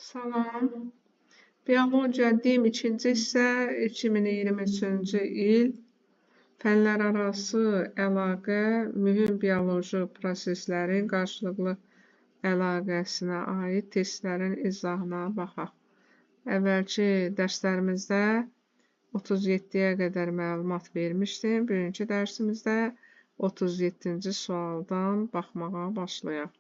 Salam. Biologiya DİM 2-ci hissə 2023-cü il fənlərarası əlaqə, mühüm bioloji proseslərin qarşılıqlı əlaqəsinə aid testlərin izahına baxaq. Əvvəlki dərslərimizdə 37-yə qədər məlumat vermişdim. Bugünkü dərsimizdə 37-ci sualdan baxmağa başlayaq.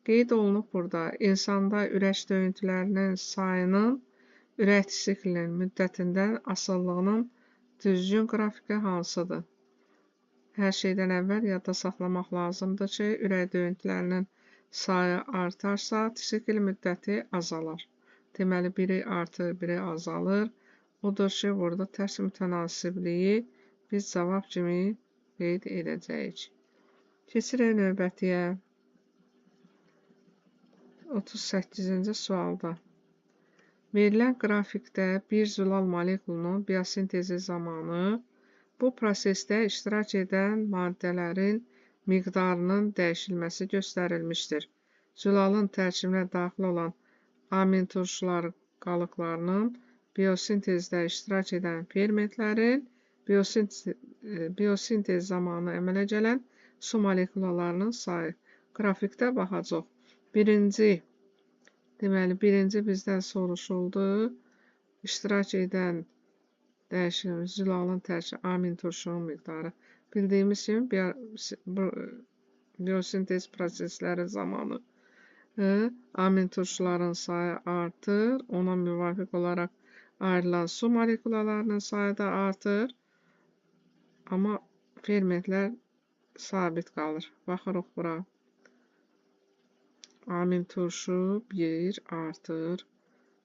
Qeyd olunub burada, insanda ürək döyüntülərinin sayının ürək siklinin müddətindən asıllığının düzgün qrafiki hansıdır? Hər şeydən əvvəl yadda saxlamaq lazımdır ki, ürək döyüntülərinin sayı artarsa, sikl müddəti azalar. Deməli, biri artır, biri azalır. Odur ki, burada tərs mütənasibliyi biz cavab kimi qeyd edəcəyik. Keçirək növbətiyə. 38-ci sualda. Verilən qrafikdə bir zülal molekulunun biosintezi zamanı bu prosesdə iştirak edən maddələrin miqdarının dəyişilməsi göstərilmişdir. Zülalın tərkibinə daxil olan amin turşuları qalıqlarının biosintezdə iştirak edən fermentlərin biosintez zamanı əmələ gələn su molekulalarının sayı. Qrafikdə baxacaq. Birinci bizdən soruşuldu. İştirak edən zülalın tərkibi amin turşunun miqdarı. Bildiyimiz kimi biosintez prosesləri zamanı amin turşuların sayı artır. Ona müvafiq olaraq ayrılan su molekulalarının sayı da artır. Amma fermentlər sabit qalır. Baxırıq bura. Amin turşu 1 artır.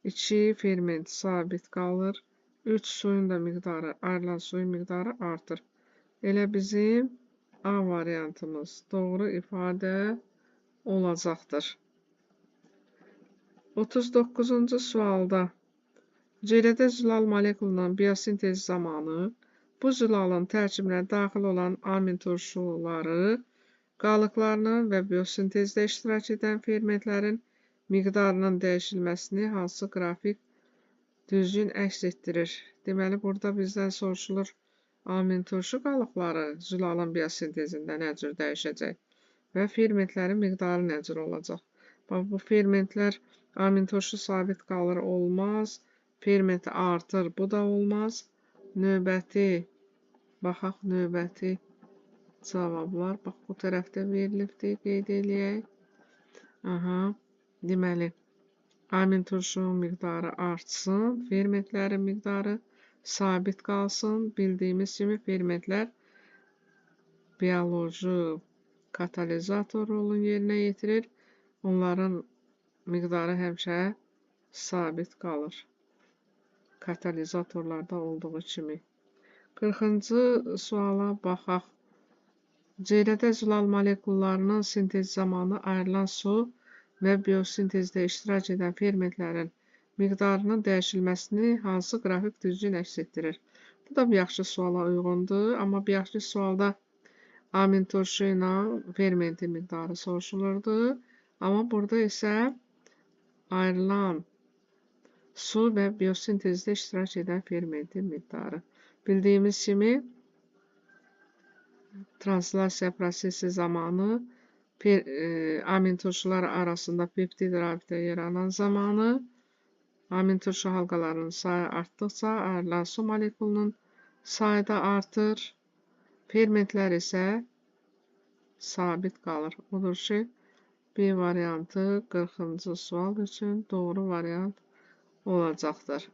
2 ferment sabit qalır. 3 suyun da miqdarı, ayrılan suyun miqdarı artır. Elə bizim A variantımız doğru ifadə olacaqdır. 39-cu sualda ceylədə zülal molekulunun biosintez zamanı bu zülalın tərkibinə daxil olan amin turşuları qalıqlarının və biosintezdə iştirak edən fermentlərin miqdarının dəyişilməsini hansı qrafik düzgün əks etdirir? Deməli, burada bizdən soruşulur amin turşu qalıqları zülalın biosintezində nə cür dəyişəcək və fermentlərin miqdarı nə cür olacaq? Bu fermentlər amin turşu sabit qalır, olmaz. Ferment artır, bu da olmaz. Baxaq növbəti cavablar. Bax, bu tərəfdə verilibdir, qeyd eləyək. Deməli, amin turşunun miqdarı artsın, fermentlərin miqdarı sabit qalsın. Bildiyimiz kimi fermentlər bioloji katalizator rolunu yerinə yetirir. Onların miqdarı həmişə sabit qalır. Katalizatorlarda olduğu kimi. 40-cı suala baxaq. Ceylədə zülal molekullarının sintez zamanı ayrılan su və biosintezdə iştirak edən fermentlərin miqdarının dəyişilməsini hansı qrafik düzgün əks etdirir? Bu da yaxşı suala uyğundur, amma yaxşı sualda amin turşu ilə fermentin miqdarı soruşulurdu. Amma burada isə ayrılan su və biosintezdə iştirak edən fermentin miqdarı. Bildiyimiz kimi translasiya prosesi zamanı amin turşuları arasında peptid rabitə yaranan zamanı amin turşu halqalarının sayı artdıqca ayrılan su molekulunun sayı da artır. Fermentlər isə sabit qalır. Odur ki, B variantı 40-cı sual üçün doğru variant olacaqdır.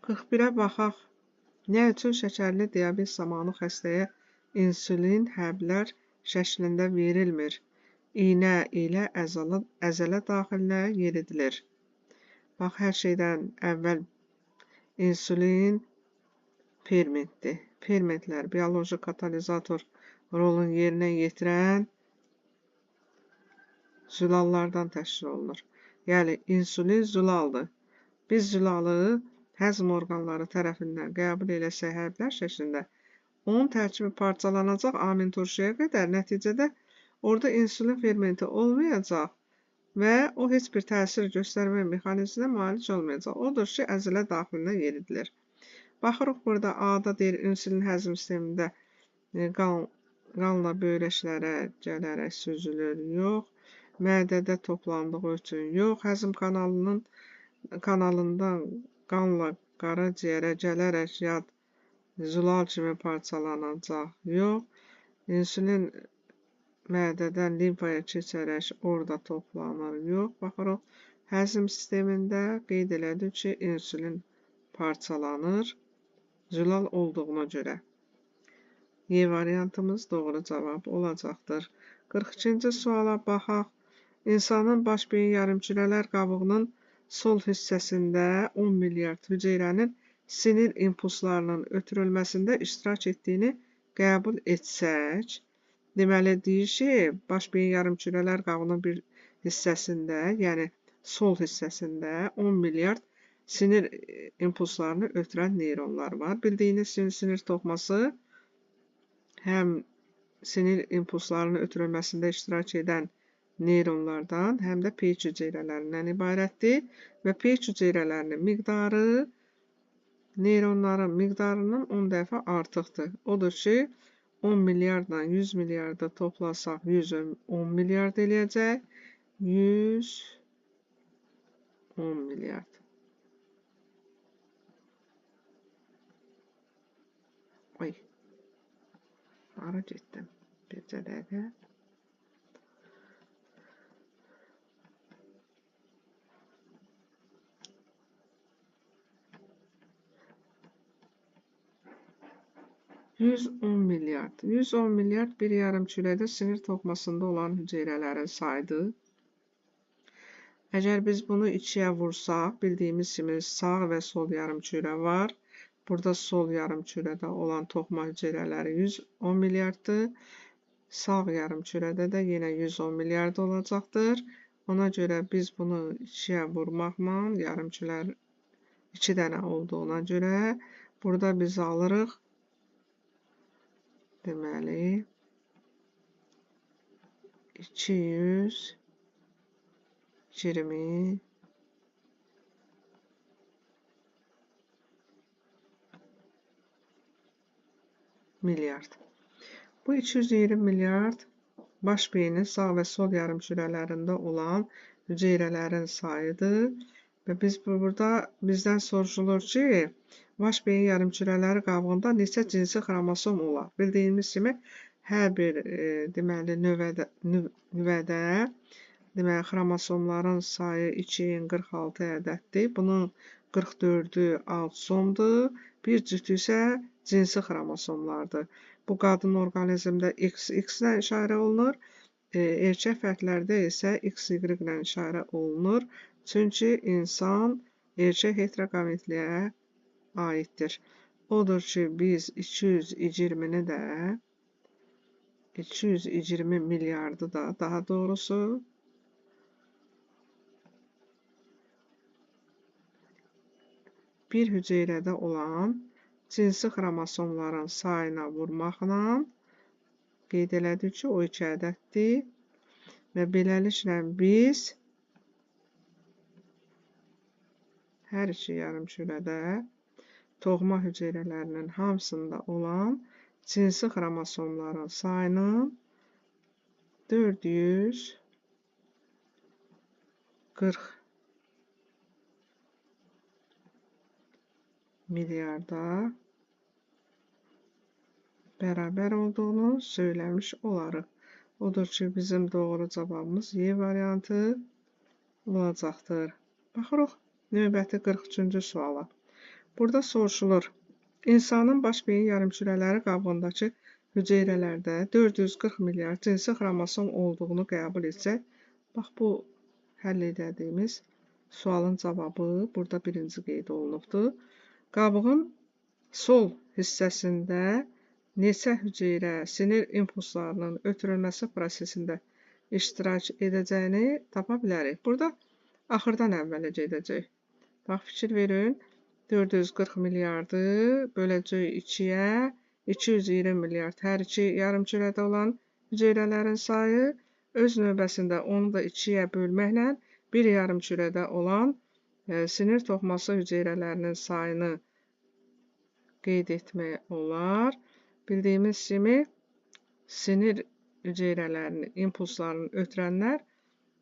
41-ə baxaq. Nə üçün şəkərli diabet zamanı xəstəyə insulin həblər şəklində verilmir? İynə ilə əzələ daxilinə yeridilir. Bax, hər şeydən əvvəl insulin fermentdir. Fermentlər bioloji katalizator rolunu yerinə yetirən zülallardan təşkil olunur. Yəni, insulin zülaldır. Biz zülalı həzm orqanları tərəfindən qəbul eləsək həblər şəklində, onun tərkibi parçalanacaq amin turşuya qədər, nəticədə orada insulin fermenti olmayacaq. və o heç bir təsir göstərmə mexanizminə malik olmayacaq. Odur ki, əzələ daxilinə yeridilir. Baxırıq burada A-da deyir, insülin həzm sistemində qanla böyrəklərə gələrək süzülür, yox. Mədədə toplandığı üçün yox. Həzm kanalından qanla qaraciyərə gələrək yad zülal kimi parçalanacaq, yox. İnsülin mədədən limfaya keçərək orada toplanır, yox. Baxırıq, həzm sistemində qeyd elədik ki, insülin parçalanır, zülal olduğuna görə. Y variantımız doğru cavab olacaqdır. 42-ci suala baxaq. İnsanın baş beyin yarımkürələr qabığının sol hissəsində 10 milyard hüceyrənin sinir impulslarının ötürülməsində iştirak etdiyini qəbul etsək, deməli deyir ki, baş beyin yarımkürələr qabığının bir hissəsində, yəni sol hissəsində 10 milyard sinir impulslarını ötürən neyronlar var. Bildiyiniz sinir toxuması həm sinir impulslarının ötürülməsində iştirak edən neyronlardan, həm də peyç hüceyrələrindən ibarətdir və peyç hüceyrələrinin miqdarı neyronların miqdarından 10 dəfə artıqdır. Odur ki, 10 milyardla 100 milyardı toplasaq 110 milyard eləyəcək. 110 milyard. Oy. Hara getdim? Bircə dəqiqə. $110 milyard. 110 milyard bir yarımkürədə sinir toxumasında olan hüceyrələrin sayıdır. Əgər biz bunu 2-yə vursaq, bildiyimiz kimi sağ və sol yarımkürə var. Burada sol yarımkürədə olan toxuma hüceyrələri 110 milyarddır. Sağ yarımkürədə də yenə 110 milyard olacaqdır. Ona görə biz bunu 2-yə vurmaqla, yarımkürələr 2 dənə olduğuna görə burada biz alırıq. Deməli, 220 milyard. Bu 220 milyard baş beynin sağ və sol yarımkürələrində olan hüceyrələrin sayıdır. Və biz burada bizdən soruşulur ki, baş beyin yarımkürələri qabığında neçə cinsi xromosom olar? Bildiyimiz kimi hər bir deməli nüvədə deməli xromosomların sayı 2046 ədəddir. Bunun 44-ü autosomdur, bir cütü isə cinsi xromosomlardır. Bu qadın orqanizmdə XX-lə işarə olunur, erkək fərdlərdə isə XY ilə işarə olunur. Çünki insan erkək heterogametliyə aiddir. Odur ki, biz 220-ni də 220 milyardı da daha doğrusu bir hüceyrədə olan cinsi xromosomların sayına vurmaqla qeyd elədik ki, o 2 ədəddir və beləliklə biz hər iki yarımkürədə toxuma hüceyrələrinin hamısında olan cinsi xromosomların sayının 440 milyarda bərabər olduğunu söyləmiş olarıq. Odur ki, bizim doğru cavabımız Y variantı olacaqdır. Baxırıq növbəti 43-cü suala. Burada soruşulur. İnsanın baş beyin yarımkürələri qabığındakı hüceyrələrdə 440 milyard cinsi xromosom olduğunu qəbul etsək, bax bu həll edədiyimiz sualın cavabı burada birinci qeyd olunubdur. Qabığın sol hissəsində neçə hüceyrə sinir impulslarının ötürülməsi prosesində iştirak edəcəyini tapa bilərik. Burada axırdan əvvələ gedəcək. Bax, fikir verin. 440 milyardı böləcək 2-yə, 220 milyard hər iki yarımkürədə olan hüceyrələrin sayı öz növbəsində onu da 2-yə bölməklə bir yarımkürədə olan sinir toxuması hüceyrələrinin sayını qeyd etmək olar. Bildiyimiz kimi sinir hüceyrələrinin impulslarını ötürənlər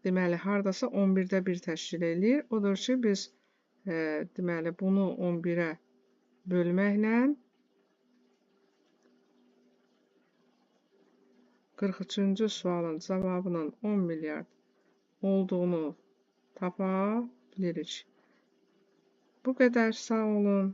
deməli hardasa 11-də 1 təşkil eləyir. Odur ki, biz deməli bunu 11-ə bölməklə 43-cü sualın cavabının 10 milyard olduğunu tapa bilirik. Bu qədər, sağ olun.